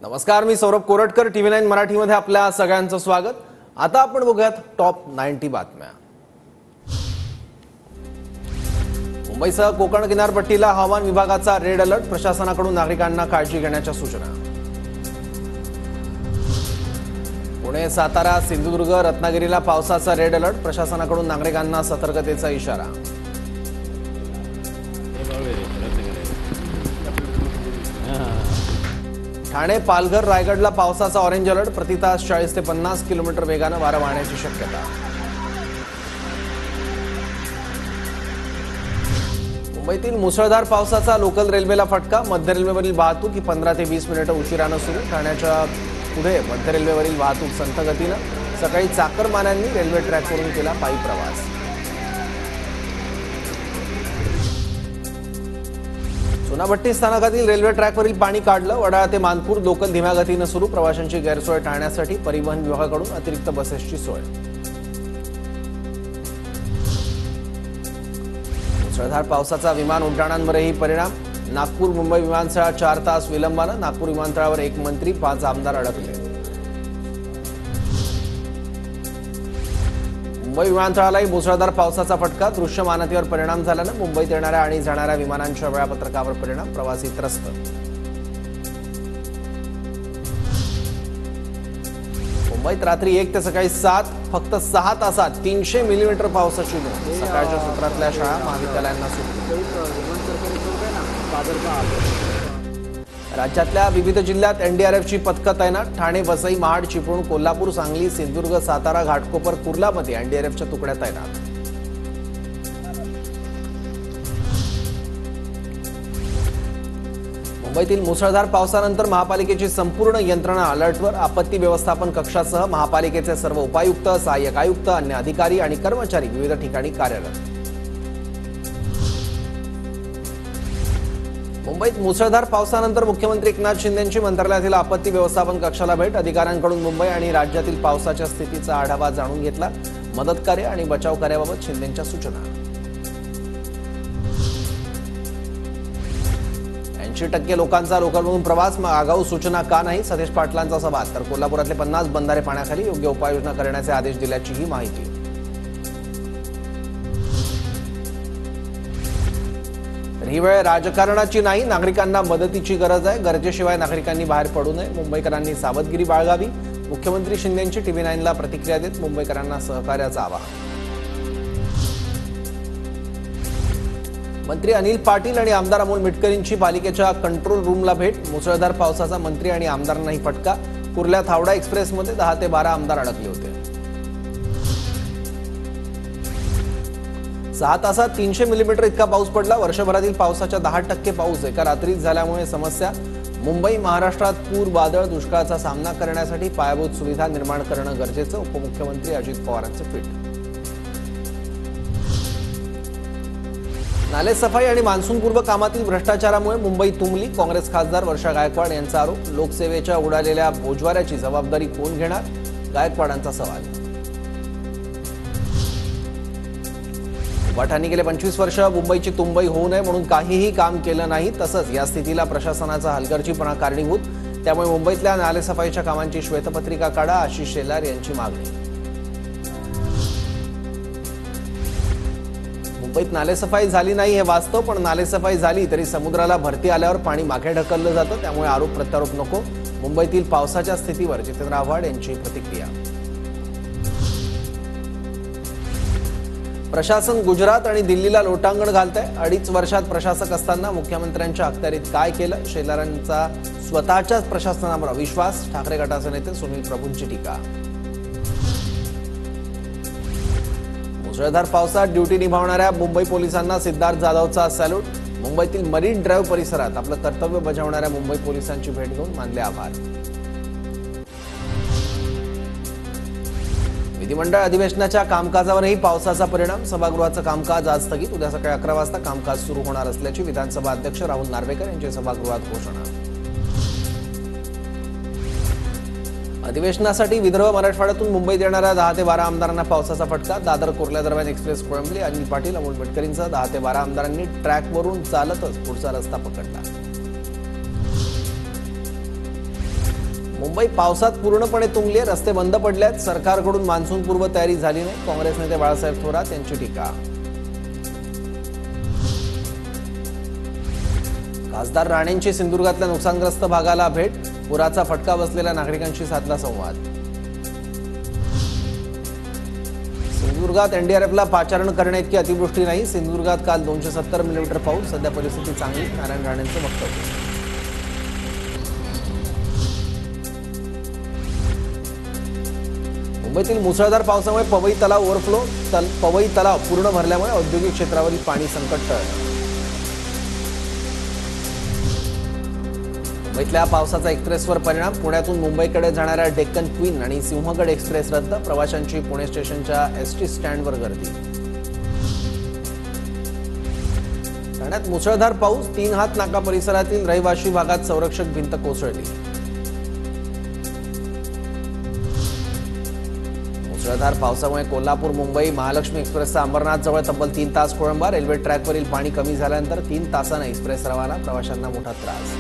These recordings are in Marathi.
नमस्कार, मी सौरभ कोरटकर. TV9 मराठीमध्ये आपल्या सगळ्यांचं स्वागत. आता आपण बघूयात टॉप 90 बातम्या. मुंबईसह कोकण किनारपट्टीला हवामान विभागाचा रेड अलर्ट. प्रशासनाकडून नागरिकांना काळजी घेण्याच्या सूचना. पुणे, सातारा, सिंधुदुर्ग, रत्नागिरीला पावसाचा रेड अलर्ट. प्रशासनाकडून नागरिकांना सतर्कतेचा इशारा. ठाणे, पालघर, रायगडला पावसाचा ऑरेंज अलर्ट. प्रति तास 40 ते 50 किलोमीटर वेगानं वारा वाहण्याची शक्यता. मुंबईतील मुसळधार पावसाचा लोकल रेल्वेला फटका. मध्य रेल्वेवरील वाहतूक 15 ते 20 मिनिटं उशिरानं सुरू. ठाण्याच्या पुढे मध्य रेल्वेवरील वाहतूक संथ गतीनं. सकाळी चाकरमान्यांनी रेल्वे ट्रॅकवरून केला पायी प्रवास. चुनाभट्टी स्थानकातील रेल्वे ट्रॅकवरील पाणी काढलं. वडाळा ते मानपूर लोकल धीम्या गतीनं सुरू. प्रवाशांची गैरसोय टाळण्यासाठी परिवहन विभागाकडून अतिरिक्त बसेसची सोय. मुसळधार पावसाचा विमान उड्डाणांवरही परिणाम. नागपूर मुंबई विमानसेवा 4 तास विलंबानं. नागपूर विमानतळावर 1 मंत्री 5 आमदार अडकले. मुंबई विमानतळालाही मुसळधार पावसाचा फटका. दृश्यमानतेवर परिणाम झाल्यानं मुंबईत येणाऱ्या आणि जाणाऱ्या विमानांच्या वेळापत्रकावर परिणाम. प्रवासी त्रस्त. मुंबईत रात्री 1 ते सकाळी 7 फक्त 6 तासात 300 मिलीमीटर पावसाची नोंद. सकाळच्या सत्रातल्या शाळा महाविद्यालयांना सुरू. राज्यातल्या विविध जिल्ह्यात एनडीआरएफची पथकं तैनात. ठाणे, वसई, महाड, चिपळूण, कोल्हापूर, सांगली, सिंधुदुर्ग, सातारा, घाटकोपर, कुर्लामध्ये एनडीआरएफच्या तुकड्या तैनात. मुंबईतील मुसळधार पावसानंतर महापालिकेची संपूर्ण यंत्रणा अलर्टवर. आपत्ती व्यवस्थापन कक्षासह महापालिकेचे सर्व उपायुक्त, सहाय्यक आयुक्त, अन्य अधिकारी आणि कर्मचारी विविध ठिकाणी कार्यरत. मुंबईत मुसळधार पावसानंतर मुख्यमंत्री एकनाथ शिंदेंची मंत्रालयातील आपत्ती व्यवस्थापन कक्षाला भेट. अधिकाऱ्यांकडून मुंबई आणि राज्यातील पावसाच्या स्थितीचा आढावा जाणून घेतला. मदत कार्य आणि बचाव कार्याबाबत शिंदेंच्या सूचना. 80% लोकांचा लोकलमधून प्रवास. आगाऊ सूचना का नाही? सतेज पाटलांचा सवाल. तर कोल्हापुरातले 50 बंधारे पाण्याखाली. योग्य उपाययोजना करण्याचे आदेश दिल्याचीही माहिती. ही वेळ राजकारणाची नाही, नागरिकांना मदतीची गरज आहे. गरजेशिवाय नागरिकांनी बाहेर पडू नये. मुंबईकरांनी सावधगिरी बाळगावी. मुख्यमंत्री शिंदेंची TV9ला प्रतिक्रिया देत मुंबईकरांना सहकार्याचं आवाहन. मंत्री अनिल पाटील आणि आमदार अमोल मिटकरींची पालिकेच्या कंट्रोल रूमला भेट. मुसळधार पावसाचा मंत्री आणि आमदारांनाही फटका. कुर्ल्यात हावडा एक्सप्रेसमध्ये 10 ते 12 आमदार अडकले होते. 6 तासात 300 मिलीमीटर इतका पाऊस पडला. वर्षभरातील पावसाच्या 10% पाऊस एका रात्रीत झाल्यामुळे समस्या. मुंबई, महाराष्ट्रात पूर, वादळ, दुष्काळाचा सामना करण्यासाठी पायाभूत सुविधा निर्माण करणं गरजेचं. उपमुख्यमंत्री अजित पवारांचं ट्विट. नालेसफाई आणि मान्सूनपूर्व कामातील भ्रष्टाचारामुळे मुंबई तुंबली. काँग्रेस खासदार वर्षा गायकवाड यांचा आरोप. लोकसेवेच्या उडालेल्या बोजवाऱ्याची जबाबदारी कोण घेणार? गायकवाडांचा सवाल. उभाटांनी गेले 25 वर्ष मुंबईची तुंबई होऊ नये म्हणून काहीही काम केलं नाही. तसंच या स्थितीला प्रशासनाचा हलगर्जीपणा कारणीभूत. त्यामुळे मुंबईतल्या नालेसफाईच्या कामांची श्वेतपत्रिका काढा, आशिष शेलार यांची मागणी. मुंबईत नालेसफाई झाली नाही हे वास्तव, पण नालेसफाई झाली तरी समुद्राला भरती आल्यावर पाणी मागे ढकललं जातं. त्यामुळे आरोप प्रत्यारोप नको. मुंबईतील पावसाच्या स्थितीवर जितेंद्र आव्हाड यांची प्रतिक्रिया. प्रशासन गुजरात आणि दिल्लीला लोटांगण घालतंय. 2.5 वर्षात प्रशासक असताना मुख्यमंत्र्यांच्या अखत्यारीत काय केलं? शेलारांचा स्वतःच्याच प्रशासनावर अविश्वास. ठाकरे गटाचे नेते सुनील प्रभूंची टीका. मुसळधार पावसात ड्युटी निभावणाऱ्या मुंबई पोलिसांना सिद्धार्थ जाधवचा सॅल्यूट. मुंबईतील मरीन ड्राईव्ह परिसरात आपलं कर्तव्य बजावणाऱ्या मुंबई पोलिसांची भेट घेऊन मानले आभार. विधिमंडळ अधिवेशनाच्या कामकाजावरही पावसाचा परिणाम. सभागृहाचं कामकाज आज स्थगित. उद्या सकाळी 11 वाजता कामकाज सुरू होणार असल्याची विधानसभा अध्यक्ष राहुल नार्वेकर यांची सभागृहात घोषणा. अधिवेशनासाठी विदर्भ मराठवाड्यातून मुंबईत येणाऱ्या 10 ते 12 आमदारांना पावसाचा फटका. दादर कुर्ला दरम्यान एक्सप्रेस खोळंबली. अनिल पाटील, अमोल मिटकरींसह 10 ते 12 आमदारांनी ट्रॅकवरून चालतच पुढचा रस्ता पकडला. मुंबई पावसात पूर्णपणे तुंबली आहे, रस्ते बंद पडले आहेत. सरकारकडून मान्सून पूर्व तयारी झाली नाही. काँग्रेस नेते बाळासाहेब थोरात यांची टीका. खासदार राणेंची सिंधुदुर्गातल्या नुकसानग्रस्त भागाला भेट. पुराचा फटका बसलेल्या नागरिकांशी साधला संवाद. सिंधुदुर्गात एनडीआरएफला पाचारण करण्याइतकी अतिवृष्टी नाही. सिंधुदुर्गात काल 270 मिलीमीटर पाऊस. सध्या परिस्थिती चांगली. नारायण राणेंचं वक्तव्य. मुंबईतील मुसळधार पावसामुळे पवई तलाव ओव्हरफ्लो. पवई तलाव पूर्ण भरल्यामुळे औद्योगिक क्षेत्रावरील पाणी संकट टळलं. मुंबईतल्या पावसाचा एक्सप्रेसवर परिणाम. पुण्यातून मुंबईकडे जाणाऱ्या डेक्कन क्वीन आणि सिंहगड एक्सप्रेस रद्द. प्रवाशांची पुणे स्टेशनच्या एसटी स्टँडवर गर्दी. ठाण्यात मुसळधार पाऊस. 3 हात नाका परिसरातील रहिवाशी भागात संरक्षक भिंत कोसळली. मुसळधार पावसामुळे कोल्हापूर मुंबई महालक्ष्मी एक्सप्रेसचा अंबरनाथजवळ तब्बल 3 तास खोळंबा. रेल्वे ट्रॅकवरील पाणी कमी झाल्यानंतर 3 तासांनी एक्सप्रेस रवाना. प्रवाशांना मोठा त्रास.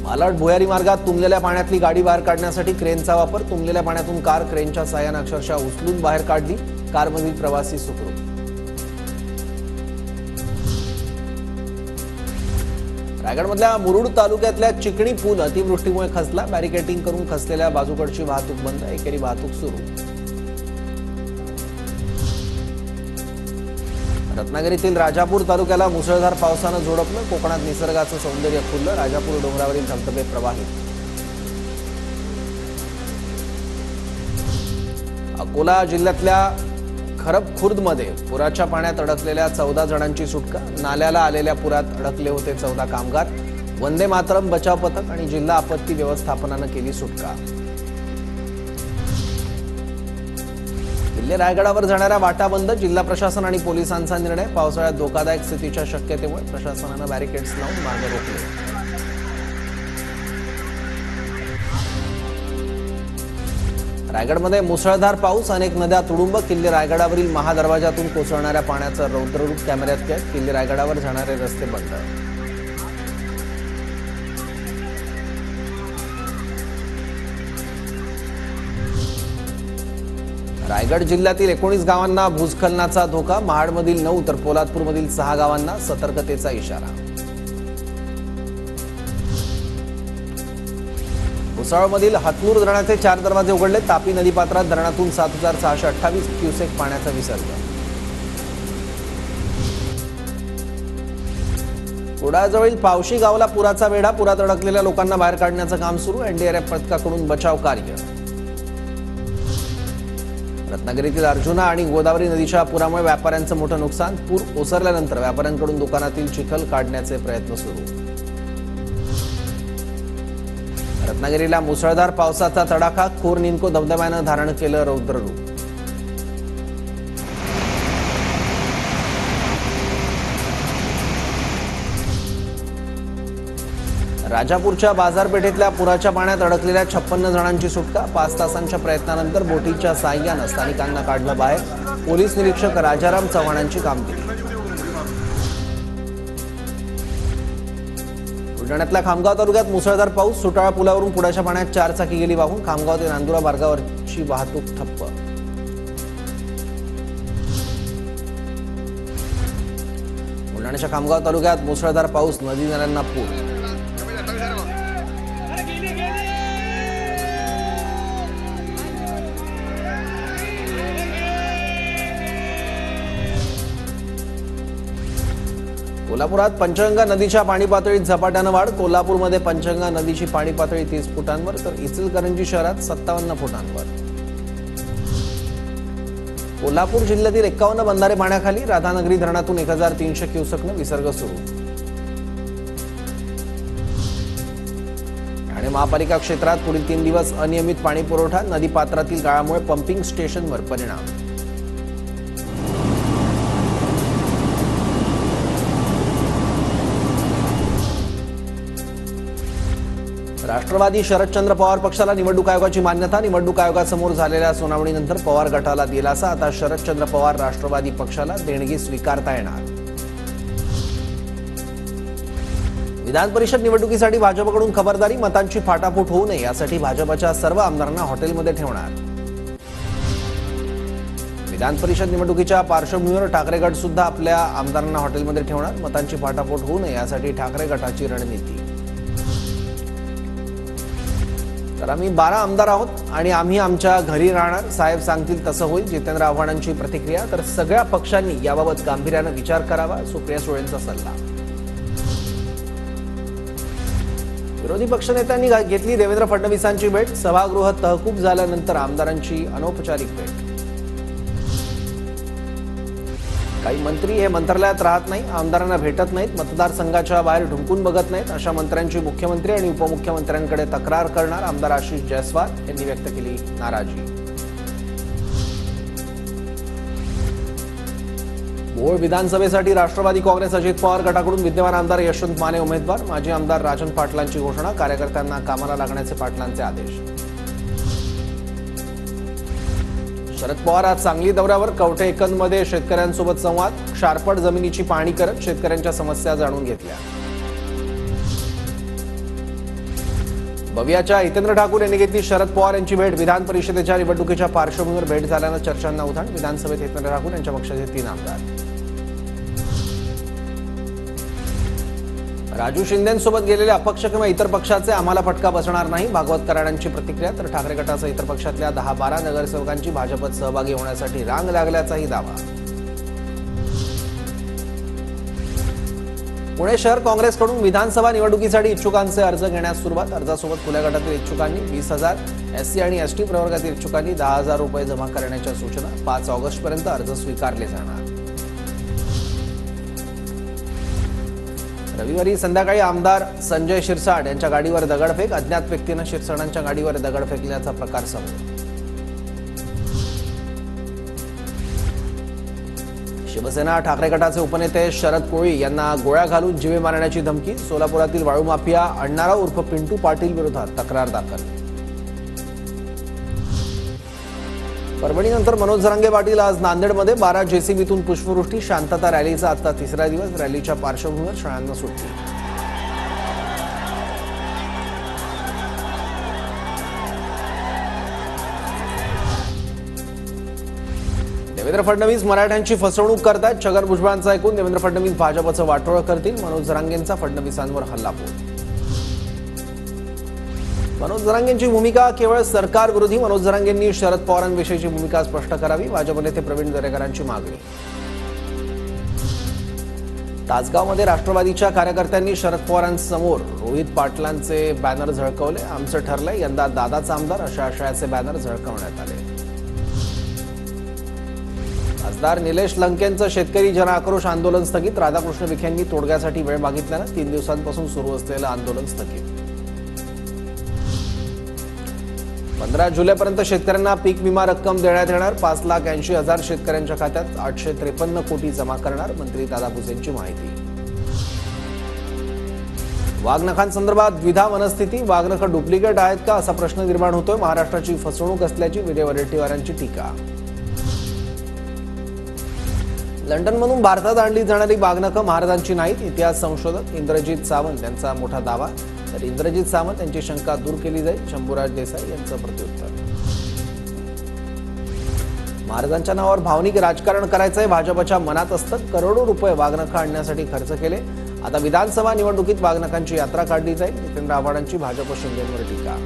मालाड भुयारी मार्गात तुंबलेल्या पाण्यातली गाडी बाहेर काढण्यासाठी क्रेनचा वापर. तुंबलेल्या पाण्यातून कार क्रेनच्या साहाय्याने अक्षरशः उचलून बाहेर काढली. कारमधील प्रवासी सुखरूप. रायगडमधल्या मुरुड तालुक्यातल्या चिकणी पूल अतिवृष्टीमुळे खचला. बॅरिकेडिंग करून खचलेल्या बाजूकडची वाहतूक बंद. एकेरी वाहतूक सुरू. रत्नागिरीतील राजापूर तालुक्याला मुसळधार पावसानं झोडपलं. कोकणात निसर्गाचं सौंदर्य खुललं. राजापूर डोंगरावरील धबधबे प्रवाहित. अकोला जिल्ह्यातल्या खरबखुर्दमध्ये पुराच्या पाण्यात अडकलेल्या 14 जणांची सुटका. नाल्याला आलेल्या पुरात अडकले होते 14 कामगार. वंदे मातरम बचाव पथक आणि जिल्हा आपत्ती व्यवस्थापनानं केली सुटका. किल्ले रायगडावर जाणाऱ्या वाटा बंद. जिल्हा प्रशासन आणि पोलिसांचा निर्णय. पावसाळ्यात धोकादायक स्थितीच्या शक्यतेमुळे प्रशासनानं बॅरिकेड्स लावून मार्ग रोखले. रायगडमध्ये मुसळधार पाऊस. अनेक नद्या तुडुंब. किल्ले रायगडावरील महादरवाजातून कोसळणाऱ्या पाण्याचं रौद्ररूप कॅमेऱ्यात कैद. किल्ले रायगडावर जाणारे रस्ते बंद. रायगड जिल्ह्यातील 19 गावांना भूस्खलनाचा धोका. महाडमधील 9 तर पोलादपूरमधील 6 गावांना सतर्कतेचा इशारा. भुसावळमधील हातनूर धरणाचे 4 दरवाजे उघडले. तापी नदीपात्रात धरणातून 7628 क्युसेक पाण्याचा विसर्ग. कुडाळजवळील पावशी गावाला पुराचा वेढा. पुरात अडकलेल्या लोकांना बाहेर काढण्याचं काम सुरू. एनडीआरएफ पथकाकडून बचाव कार्य. रत्नागिरीतील अर्जुना आणि गोदावरी नदीच्या पुरामुळे व्यापाऱ्यांचं मोठं नुकसान. पूर ओसरल्यानंतर व्यापाऱ्यांकडून दुकानातील चिखल काढण्याचे प्रयत्न सुरू. रत्नागिरीला मुसळधार पावसाचा तडाखा. खोर निन्को धबधब्यानं धारण केलं रौद्ररूप. राजापूरच्या बाजारपेठेतल्या पुराच्या पाण्यात अडकलेल्या 56 जणांची सुटका. 5 तासांच्या प्रयत्नानंतर बोटीच्या साहाय्यानं स्थानिकांना काढलं बाहेर. पोलीस निरीक्षक राजाराम चव्हाणांची कामगिरी. बुलढाण्यातल्या खामगाव तालुक्यात मुसळधार पाऊस. सुटाळा पुलावरून पुराच्या पाण्यात 4 चाकी गेली वाहून. खामगाव ते नांदुरा मार्गावरची वाहतूक ठप्प. बुलढाण्याच्या खामगाव तालुक्यात मुसळधार पाऊस. नदी नाल्यांना पूर. कोल्हापुरात पंचगंगा नदीच्या पाणी पातळीत झपाट्यानं वाढ. कोल्हापूरमध्ये पंचगंगा नदीची पाणी पातळी 30 फुटांवर तर इचलकरंजी शहरात 57 फुटांवर. कोल्हापूर जिल्ह्यातील 51 बंधारे पाण्याखाली. राधानगरी धरणातून 1300 क्युसेकनं विसर्ग सुरू. ठाणे महापालिका क्षेत्रात पुढील 3 दिवस अनियमित पाणी पुरवठा. नदीपात्रातील गाळामुळे पंपिंग स्टेशनवर परिणाम. राष्ट्रवादी शरदचंद्र पवार पक्षाला निवडणूक आयोगाची मान्यता. निवडणूक आयोगासमोर झालेल्या सुनावणीनंतर पवार गटाला दिलासा. आता शरदचंद्र पवार राष्ट्रवादी पक्षाला देणगी स्वीकारता येणार. विधान परिषद निवडणुकीसाठी भाजपकडून खबरदारी, मतांची फाटाफूट होऊ नये यासाठी भाजपच्या सर्व आमदारांना हॉटेलमध्ये ठेवणार. विधान परिषद निवडणुकीच्या पार्श्वभूमीवर ठाकरे गट सुद्धा आपल्या आमदारांना हॉटेलमध्ये ठेवणार. मतांची फाटाफूट होऊ नये यासाठी ठाकरे गटाची रणनीती. तर आम्ही 12 आमदार आहोत आणि आम्ही आमच्या घरी राहणार, साहेब सांगतील तसं होईल. जितेंद्र आव्हाडांची प्रतिक्रिया. तर सगळ्या पक्षांनी याबाबत गांभीर्यानं विचार करावा, सुप्रिया सुळेंचा सल्ला. विरोधी पक्षनेत्यांनी घेतली देवेंद्र फडणवीसांची भेट. सभागृह तहकूब झाल्यानंतर आमदारांची अनौपचारिक भेट. काही मंत्री हे मंत्रालयात राहत नाही, आमदारांना भेटत नाहीत, मतदारसंघाच्या बाहेर ढुंकून बघत नाहीत. अशा मंत्र्यांची मुख्यमंत्री आणि उपमुख्यमंत्र्यांकडे तक्रार करणार आमदार आशिष जयस्वाल यांनी व्यक्त केली नाराजी. भोळ विधानसभेसाठी राष्ट्रवादी काँग्रेस अजित पवार गटाकडून विद्यमान आमदार यशवंत माने उमेदवार. माजी आमदार राजन पाटलांची घोषणा. कार्यकर्त्यांना कामाला लागण्याचे पाटलांचे आदेश. शरद पवार आज सांगली दौऱ्यावर. कवठे एकंदमध्ये शेतकऱ्यांसोबत संवाद. क्षारपड जमिनीची पाहणी करत शेतकऱ्यांच्या समस्या जाणून घेतल्या. भवियाच्या हितेंद्र ठाकूर यांनी घेतली शरद पवार यांची भेट. विधान परिषदेच्या निवडणुकीच्या पार्श्वभूमीवर भेट झाल्यानं चर्चांना उधाण. विधानसभेत हितेंद्र ठाकूर यांच्या पक्षाचे 3 आमदार. राजू शिंदेंसोबत गेलेले अपक्ष किंवा इतर पक्षाचे आम्हाला फटका बसणार नाही, भागवत कराडांची प्रतिक्रिया. तर ठाकरे गटासह इतर पक्षातल्या 10-12 नगरसेवकांची भाजपत सहभागी होण्यासाठी रांग लागल्याचाही दावा. पुणे शहर काँग्रेसकडून विधानसभा निवडणुकीसाठी इच्छुकांचे अर्ज घेण्यास सुरुवात. अर्जासोबत खुल्या गटातील इच्छुकांनी 20,000, एससी आणि एसटी प्रवर्गातील इच्छुकांनी 10,000 रुपये जमा करण्याच्या सूचना. 5 ऑगस्टपर्यंत अर्ज स्वीकारले जाणार. रविवारी संध्याकाळी आमदार संजय शिरसाट यांच्या गाडीवर दगडफेक. अज्ञात व्यक्तीनं शिरसाटांच्या गाडीवर दगड फेकल्याचा प्रकार समोर. शिवसेना ठाकरे गटाचे उपनेते शरद कोळी यांना गोळ्या घालून जीवे मारण्याची धमकी. सोलापुरातील वाळू माफिया अण्णारा उर्फ पिंटू पाटील विरोधात तक्रार दाखल. परभणीनंतर मनोज जरांगे पाटील आज नांदेडमध्ये. 12 जेसीबीतून पुष्पवृष्टी. शांतता रॅलीचा आता 3रा दिवस. रॅलीच्या पार्श्वभूमीवर शाळांना सुट्टी. देवेंद्र फडणवीस मराठ्यांची फसवणूक करतात. छगन भुजबळांचं ऐकून देवेंद्र फडणवीस भाजपचं वाटोळं करतील. मनोज जरांगेंचा फडणवीसांवर हल्लाबोल. मनोज जरांगेंची भूमिका केवळ सरकार विरोधी. मनोज जरांगेंनी शरद पवारांविषयीची भूमिका स्पष्ट करावी. भाजप नेते प्रवीण दरेकरांची मागणी. तासगावमध्ये राष्ट्रवादीच्या कार्यकर्त्यांनी शरद पवारांसमोर रोहित पाटलांचे बॅनर झळकवले. आमचं ठरलंय यंदा दादाचा आमदार अशा आशयाचे बॅनर झळकवण्यात आले. खासदार निलेश लंकेंचं शेतकरी जनआक्रोश आंदोलन स्थगित. राधाकृष्ण विखेंनी तोडग्यासाठी वेळ मागितल्यानं 3 दिवसांपासून सुरू असलेलं आंदोलन स्थगित. 15 जुलैपर्यंत शेतकऱ्यांना पीक विमा रक्कम देण्यात येणार. 5,80,000 शेतकऱ्यांच्या खात्यात 853 कोटी जमा करणार. मंत्री दादा भुसेंची माहिती. वाघनखांसंदर्भात द्विधा मनस्थिती. वाघनखं डुप्लिकेट आहेत का असा प्रश्न निर्माण होतोय. महाराष्ट्राची फसवणूक असल्याची विजय वडेट्टीवारांची टीका. लंडनमधून भारतात आणली जाणारी वाघनखं महाराजांची नाहीत. इतिहास संशोधक इंद्रजित सावंत यांचा मोठा दावा. तर इंद्रजित सावंत यांची शंका दूर केली जाईल. शंभूराज देसाई यांचं प्रत्युत्तर. महाराजांच्या नावावर भावनिक राजकारण करायचंय भाजपच्या मनात असतं. करोडो रुपये वाघनखं आणण्यासाठी खर्च केले. आता विधानसभा निवडणुकीत वाघनखांची यात्रा काढली जाईल. जितेंद्र आव्हाडांची भाजप शिंदेवर टीका.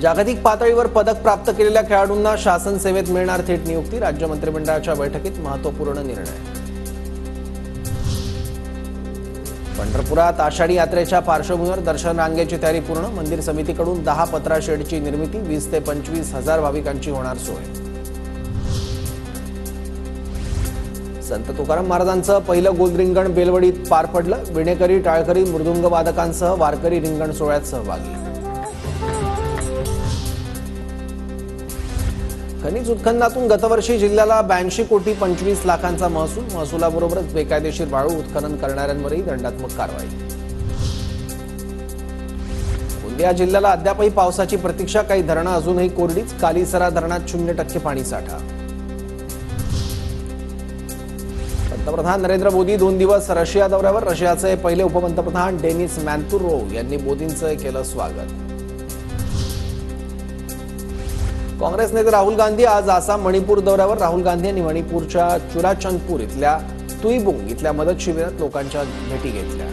जागतिक पातळीवर पदक प्राप्त केलेल्या खेळाडूंना शासन सेवेत मिळणार थेट नियुक्ती. राज्य मंत्रिमंडळाच्या बैठकीत महत्त्वपूर्ण निर्णय. पंढरपुरात आषाढी यात्रेच्या पार्श्वभूमीवर दर्शन रांगेची तयारी पूर्ण. मंदिर समितीकडून 10 पत्रा शेडची निर्मिती. 20 ते 25,000 भाविकांची होणार सोय. संत तुकाराम महाराजांचं पहिलं गोल रिंगण बेलवडीत पार पडलं. विणेकरी, टाळकरी, मृदुंग वादकांसह वारकरी रिंगण सोहळ्यात सहभागी. खनिज उत्खननातून गतवर्षी जिल्ह्याला 82 कोटी 25 लाखांचा महसूल. महसुलाबरोबरच बेकायदेशीर वाळू उत्खनन करणाऱ्यांवरही दंडात्मक कारवाई. गोंदिया जिल्ह्याला अद्यापही पावसाची प्रतीक्षा. काही धरणं अजूनही कोरडीच. कालीसरा धरणात 0% पाणीसाठा. पंतप्रधान नरेंद्र मोदी 2 दिवस रशिया दौऱ्यावर. रशियाचे पहिले उपपंतप्रधान डेनिस मॅन्तुरोव यांनी मोदींचं केलं स्वागत. काँग्रेस नेते राहुल गांधी आज आसाम मणिपूर दौऱ्यावर. राहुल गांधी यांनी मणिपूरच्या चुराचंदपूर इथल्या तुईबुंग इथल्या मदत शिबिरात लोकांच्या भेटी घेतल्या.